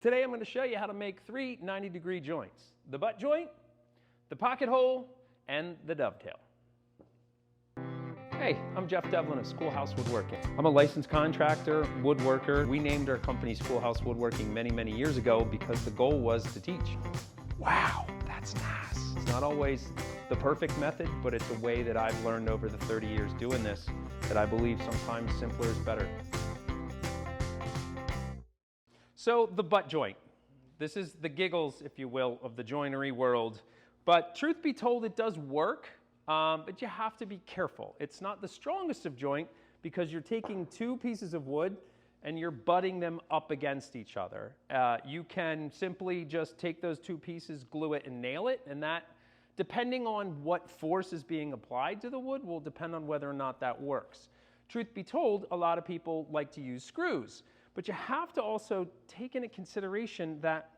Today I'm going to show you how to make 3 90-degree joints: the butt joint, the pocket hole, and the dovetail. Hey, I'm Jeff Devlin of Schoolhouse Woodworking. I'm a licensed contractor, woodworker. We named our company Schoolhouse Woodworking many years ago because the goal was to teach. Wow, that's nice. It's not always the perfect method, but it's a way that I've learned over the 30 years doing this that I believe sometimes simpler is better. So the butt joint. This is the giggles, if you will, of the joinery world. But truth be told, it does work, but you have to be careful. It's not the strongest of joint because you're taking 2 pieces of wood and you're butting them up against each other. You can simply just take those 2 pieces, glue it, and nail it, and that, depending on what force is being applied to the wood, will depend on whether or not that works. Truth be told, a lot of people like to use screws. But you have to also take into consideration that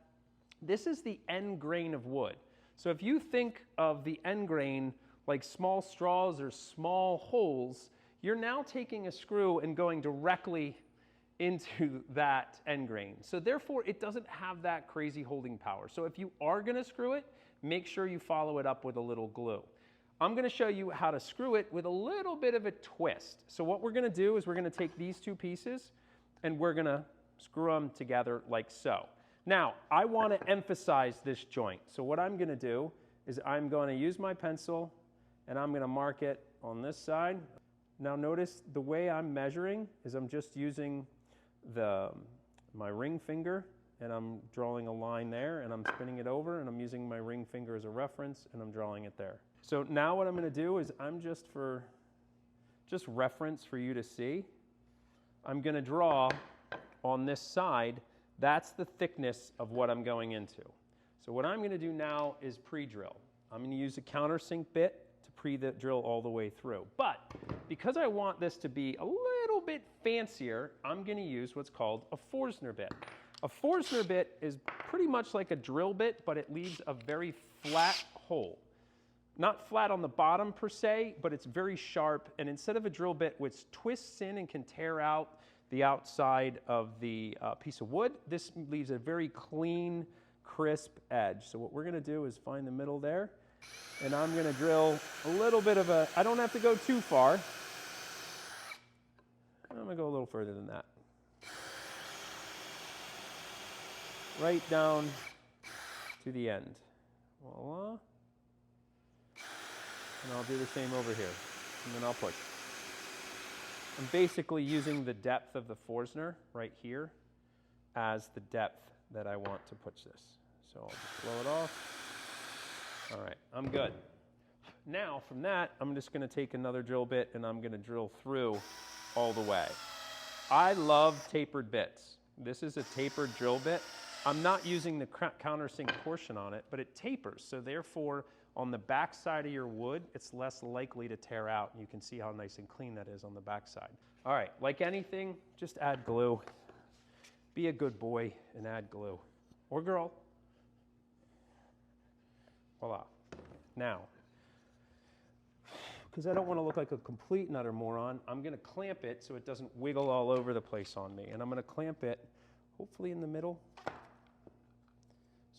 this is the end grain of wood. So if you think of the end grain like small straws or small holes, you're now taking a screw and going directly into that end grain. So therefore, it doesn't have that crazy holding power. So if you are going to screw it, make sure you follow it up with a little glue. I'm going to show you how to screw it with a little bit of a twist. So what we're going to do is we're going to take these 2 pieces and we're going to screw them together like so. Now, I want to emphasize this joint. So what I'm going to do is I'm going to use my pencil and I'm going to mark it on this side. Now notice the way I'm measuring is I'm just using my ring finger and I'm drawing a line there and I'm spinning it over and I'm using my ring finger as a reference and I'm drawing it there. So now what I'm going to do is I'm just reference for you to see, I'm going to draw on this side. That's the thickness of what I'm going into. So what I'm going to do now is pre-drill. I'm going to use a countersink bit to pre-drill all the way through. But because I want this to be a little bit fancier, I'm going to use what's called a Forstner bit. A Forstner bit is pretty much like a drill bit, but it leaves a very flat hole. Not flat on the bottom per se, but it's very sharp, and instead of a drill bit which twists in and can tear out the outside of the piece of wood, this leaves a very clean, crisp edge. So what we're going to do is find the middle there, and I'm going to drill a little bit of a, I don't have to go too far. I'm going to go a little further than that. Right down to the end. Voila. And I'll do the same over here, and then I'll push. I'm basically using the depth of the Forstner right here as the depth that I want to push this. So I'll just blow it off. All right, I'm good. Now from that, I'm just going to take another drill bit and I'm going to drill through all the way. I love tapered bits. This is a tapered drill bit. I'm not using the countersink portion on it, but it tapers, so therefore on the back side of your wood, it's less likely to tear out. You can see how nice and clean that is on the back side. All right, like anything, just add glue. Be a good boy and add glue. Or girl. Voila. Now, because I don't want to look like a complete and utter moron, I'm going to clamp it so it doesn't wiggle all over the place on me. And I'm going to clamp it, hopefully in the middle,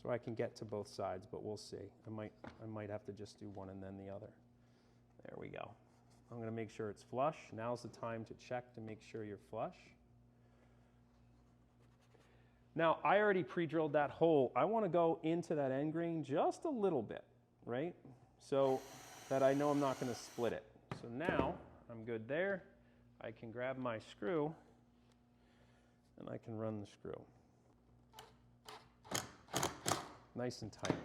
so I can get to both sides, but we'll see. I might have to just do one and then the other. There we go. I'm going to make sure it's flush. Now's the time to check to make sure you're flush. Now, I already pre-drilled that hole. I want to go into that end grain just a little bit, right? So that I know I'm not going to split it. So now I'm good there. I can grab my screw and I can run the screw. Nice and tight.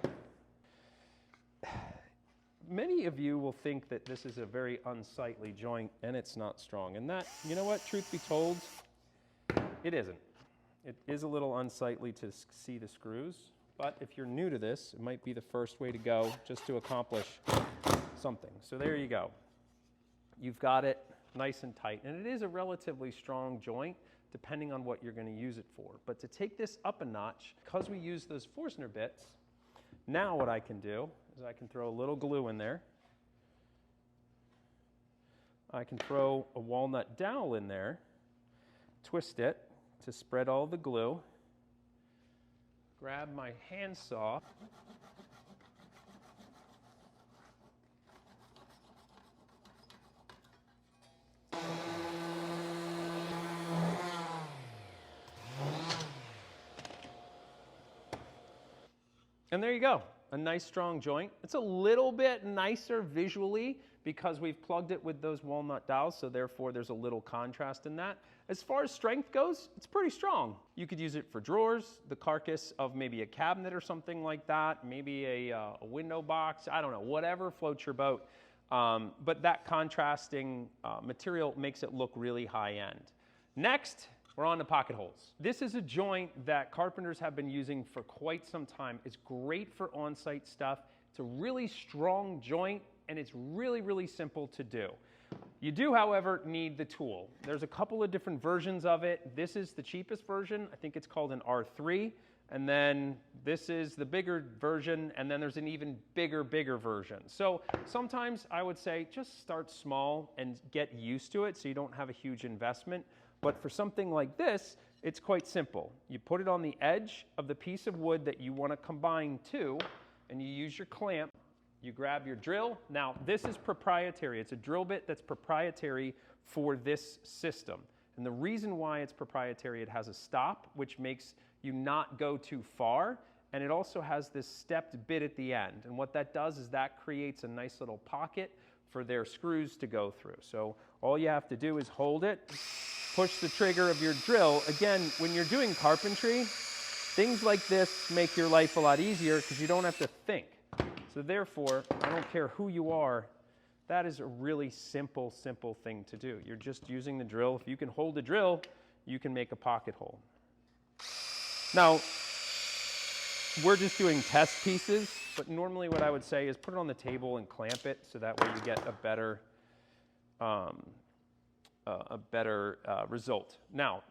Many of you will think that this is a very unsightly joint and it's not strong. And that, you know what, truth be told, it isn't. It is a little unsightly to see the screws, but if you're new to this, it might be the first way to go just to accomplish something. So there you go. You've got it nice and tight. And it is a relatively strong joint, depending on what you're going to use it for. But to take this up a notch, because we use those Forstner bits, now what I can do is I can throw a little glue in there. I can throw a walnut dowel in there, twist it to spread all the glue, grab my handsaw. And there you go, a nice strong joint. It's a little bit nicer visually because we've plugged it with those walnut dowels, so therefore there's a little contrast in that. As far as strength goes, it's pretty strong. You could use it for drawers, the carcass of maybe a cabinet or something like that, maybe a window box, I don't know, whatever floats your boat. But that contrasting material makes it look really high end. Next, we're on to pocket holes. This is a joint that carpenters have been using for quite some time. It's great for on-site stuff. It's a really strong joint, and it's really, really simple to do. You do, however, need the tool. There's a couple of different versions of it. This is the cheapest version. I think it's called an R3. And then this is the bigger version, and then there's an even bigger version. So sometimes I would say just start small and get used to it so you don't have a huge investment. But for something like this, it's quite simple. You put it on the edge of the piece of wood that you want to combine to, and you use your clamp. You grab your drill. Now, this is proprietary. It's a drill bit that's proprietary for this system. And the reason why it's proprietary, it has a stop, which makes you not go too far. And it also has this stepped bit at the end. And what that does is that creates a nice little pocket for their screws to go through. So all you have to do is hold it, push the trigger of your drill. Again, when you're doing carpentry, things like this make your life a lot easier because you don't have to think. So therefore, I don't care who you are, that is a really simple thing to do. You're just using the drill. If you can hold the drill, you can make a pocket hole. Now, we're just doing test pieces, but normally what I would say is put it on the table and clamp it so that way you get a better result. Now,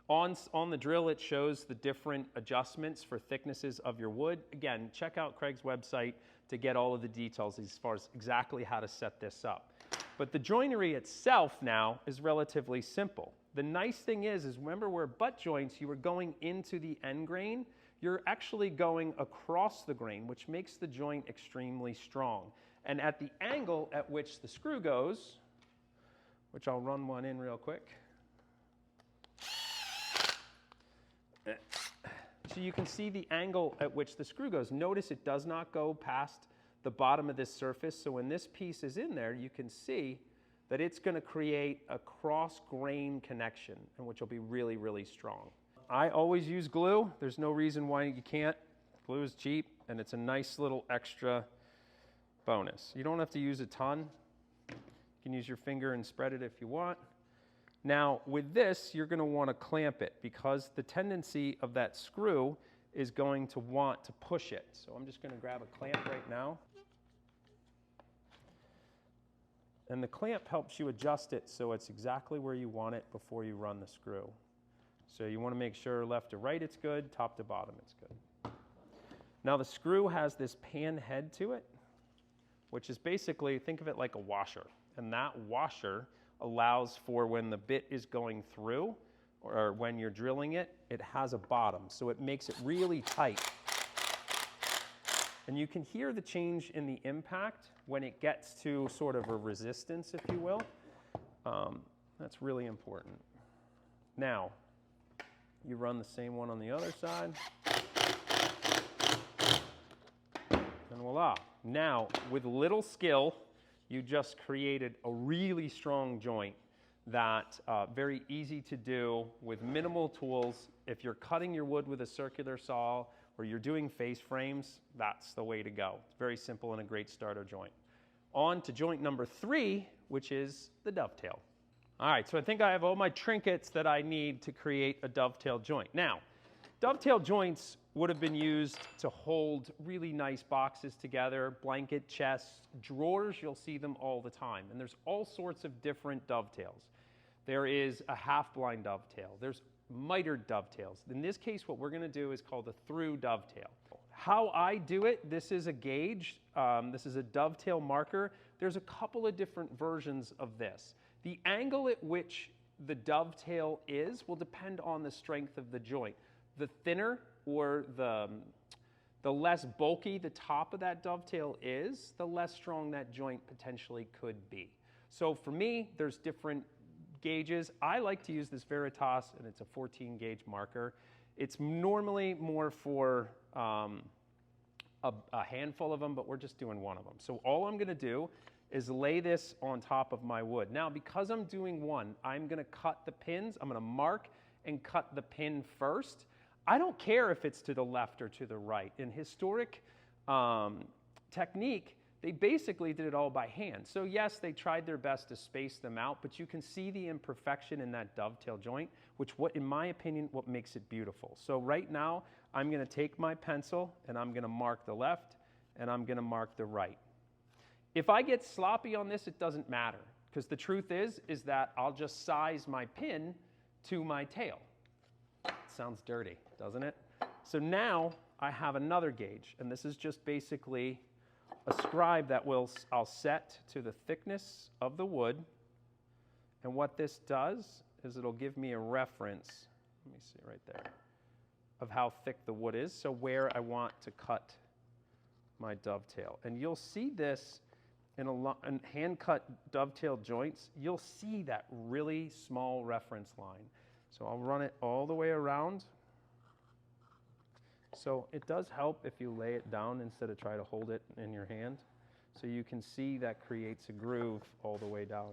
on the drill, it shows the different adjustments for thicknesses of your wood. Again, check out Craig's website to get all of the details as far as exactly how to set this up. But the joinery itself now is relatively simple. The nice thing is remember where butt joints, you were going into the end grain, you're actually going across the grain, which makes the joint extremely strong. And at the angle at which the screw goes, which I'll run one in real quick. So you can see the angle at which the screw goes. Notice it does not go past the bottom of this surface. So when this piece is in there, you can see that it's going to create a cross-grain connection, and which will be really, really strong. I always use glue. There's no reason why you can't. Glue is cheap, and it's a nice little extra bonus. You don't have to use a ton. You can use your finger and spread it if you want. Now, with this, you're going to want to clamp it because the tendency of that screw is going to want to push it. So I'm just going to grab a clamp right now. And the clamp helps you adjust it so it's exactly where you want it before you run the screw. So you want to make sure left to right it's good, top to bottom it's good. Now the screw has this pan head to it, which is basically, think of it like a washer. And that washer allows for when the bit is going through or when you're drilling it, it has a bottom. So it makes it really tight. And you can hear the change in the impact when it gets to sort of a resistance, if you will. That's really important. Now, you run the same one on the other side. And voila. Now, with little skill, you just created a really strong joint that very easy to do with minimal tools. If you're cutting your wood with a circular saw or you're doing face frames, that's the way to go. It's very simple and a great starter joint. On to joint number 3, which is the dovetail. All right, so I think I have all my trinkets that I need to create a dovetail joint. Now, dovetail joints would have been used to hold really nice boxes together, blanket chests, drawers, you'll see them all the time. And there's all sorts of different dovetails. There is a half-blind dovetail. There's mitered dovetails. In this case, what we're going to do is called a through dovetail. How I do it, this is a gauge. This is a dovetail marker. There's a couple of different versions of this. The angle at which the dovetail is will depend on the strength of the joint. The thinner or the less bulky the top of that dovetail is, the less strong that joint potentially could be. So for me, there's different gauges. I like to use this Veritas, and it's a 14 gauge marker. It's normally more for a handful of them, but we're just doing one of them. So all I'm gonna do is lay this on top of my wood. Now, because I'm doing one, I'm gonna cut the pins. I'm gonna mark and cut the pin first. I don't care if it's to the left or to the right. In historic technique, they basically did it all by hand. So yes, they tried their best to space them out, but you can see the imperfection in that dovetail joint, which in my opinion, what makes it beautiful. So right now, I'm gonna take my pencil and I'm gonna mark the left and I'm gonna mark the right. If I get sloppy on this, it doesn't matter, because the truth is that I'll just size my pin to my tail. Sounds dirty, doesn't it? So now I have another gauge, and this is just basically a scribe that I'll set to the thickness of the wood. And what this does is it'll give me a reference, let me see right there, of how thick the wood is, so where I want to cut my dovetail. And you'll see this in hand-cut dovetail joints. You'll see that really small reference line. So I'll run it all the way around. So it does help if you lay it down instead of try to hold it in your hand. So you can see that creates a groove all the way down.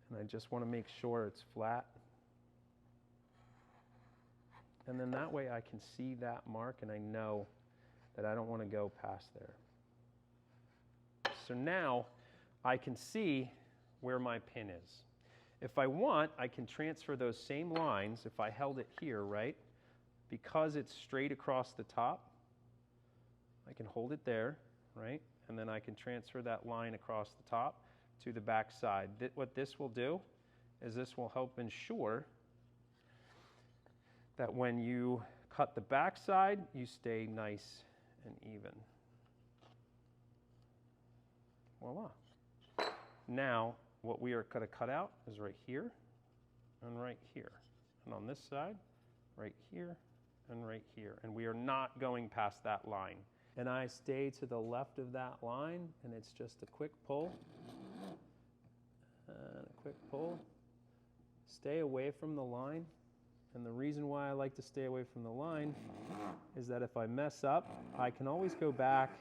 And I just want to make sure it's flat. And then that way I can see that mark and I know that I don't want to go past there. So now I can see where my pin is. If I want, I can transfer those same lines. If I held it here, right, because it's straight across the top, I can hold it there, right, and then I can transfer that line across the top to the back side. What this will do is this will help ensure that when you cut the back side, you stay nice and even. Voila. Now, what we are going to cut out is right here and right here. And on this side, right here and right here. And we are not going past that line. And I stay to the left of that line, and it's just a quick pull. And a quick pull. Stay away from the line. And the reason why I like to stay away from the line is that if I mess up, I can always go back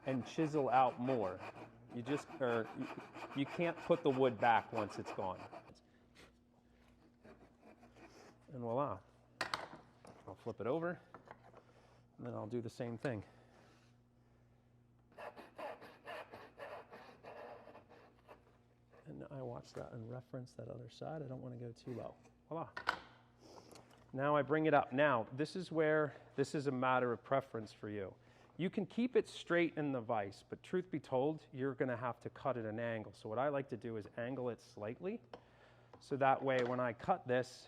and chisel out more. You can't put the wood back once it's gone. And voila. I'll flip it over, and then I'll do the same thing. And I watch that and reference that other side. I don't want to go too low. Voila. Now I bring it up. Now, this is a matter of preference for you. You can keep it straight in the vise, but truth be told, you're going to have to cut at an angle. So what I like to do is angle it slightly, so that way when I cut this,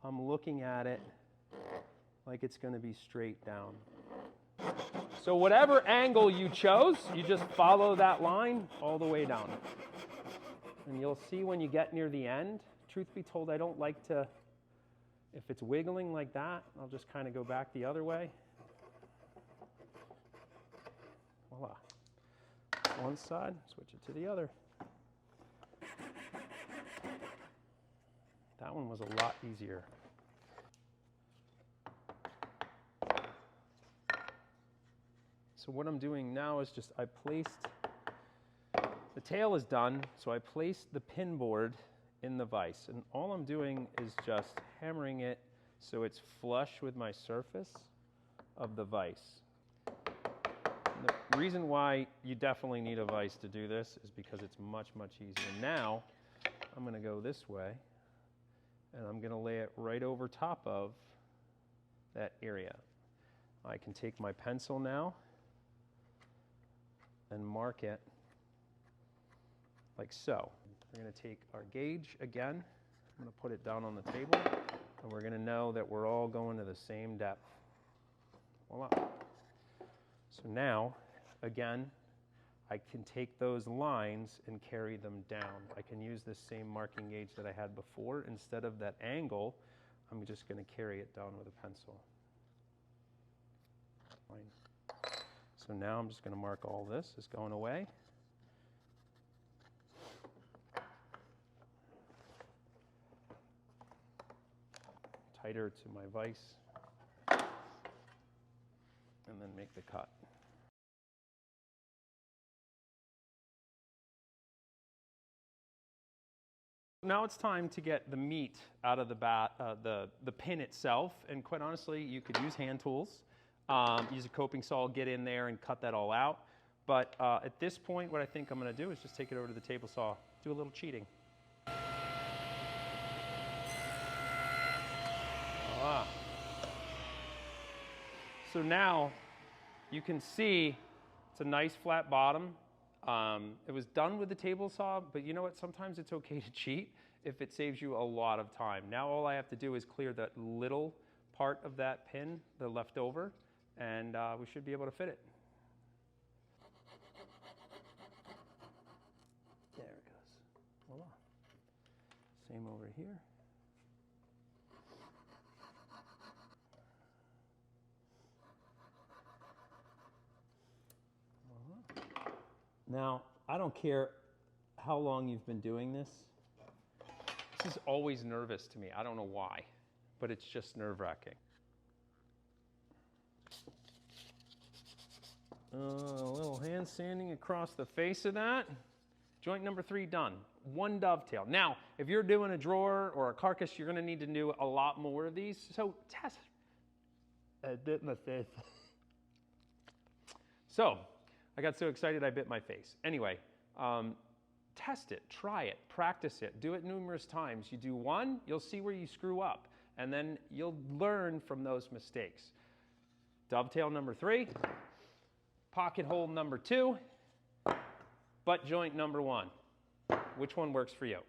I'm looking at it like it's going to be straight down. So whatever angle you chose, you just follow that line all the way down. And you'll see when you get near the end, truth be told, I don't like to, if it's wiggling like that, I'll just kind of go back the other way. Voila. One side, switch it to the other. That one was a lot easier. So what I'm doing now is just I placed, the tail is done, so I placed the pin board in the vise. And all I'm doing is just hammering it so it's flush with my surface of the vise. The reason why you definitely need a vise to do this is because it's much, much easier. Now, I'm going to go this way, and I'm going to lay it right over top of that area. I can take my pencil now and mark it like so. We're going to take our gauge again. I'm going to put it down on the table, and we're going to know that we're all going to the same depth. Voila. So now, again, I can take those lines and carry them down. I can use this same marking gauge that I had before. Instead of that angle, I'm just going to carry it down with a pencil. So now I'm just going to mark all this as going away. Tighter to my vise, and then make the cut. Now it's time to get the meat out of the pin itself, and quite honestly, you could use hand tools, use a coping saw, get in there and cut that all out. But at this point, what I think I'm going to do is just take it over to the table saw, do a little cheating. Voila. So now you can see it's a nice flat bottom. It was done with the table saw, but you know what? Sometimes it's okay to cheat if it saves you a lot of time. Now all I have to do is clear that little part of that pin, the leftover, and we should be able to fit it. There it goes. Voila. Same over here. Now, I don't care how long you've been doing this. This is always nervous to me. I don't know why, but it's just nerve-wracking. A little hand sanding across the face of that. Joint number 3 done. 1 dovetail. Now, if you're doing a drawer or a carcass, you're going to need to do a lot more of these. So test. I bit my face. So, I got so excited I bit my face. Anyway, test it, try it, practice it, do it numerous times. You do one, you'll see where you screw up, and then you'll learn from those mistakes. Dovetail number 3, pocket hole number 2, butt joint number 1. Which one works for you?